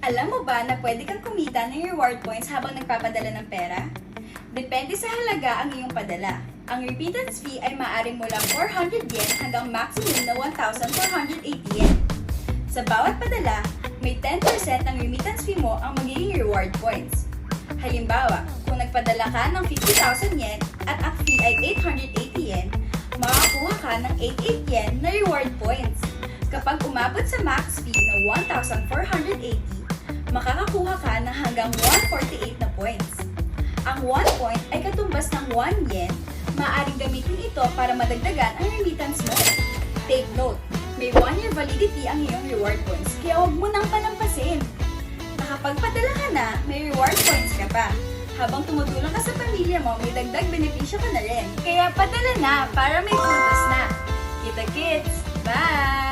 Alam mo ba na pwede kang kumita ng reward points habang nagpapadala ng pera? Depende sa halaga ang iyong padala. Ang remittance fee ay maaaring mula 400 yen hanggang maximum na 1,480 yen. Sa bawat padala, may 10% ng remittance fee mo ang magiging reward points. Halimbawa, kung nagpadala ka ng 50,000 yen at ang fee ay 880 yen, makakuha ka ng 88 yen na reward points. Kapag umabot sa max fee na 1,480, makakakuha ka ng hanggang 148 na points. Ang 1 point ay katumbas ng 1 yen, maaaring gamitin ito para madagdagan ang remittance mo. Take note, may 1-year validity ang iyong reward points, kaya huwag mo nang palampasin. Nakapagpadala ka na, may reward points ka pa. Habang tumutulong ka sa pamilya mo, may dagdag benepisyo ka na rin. Kaya padala na para may puntos na. Kita kits! Bye!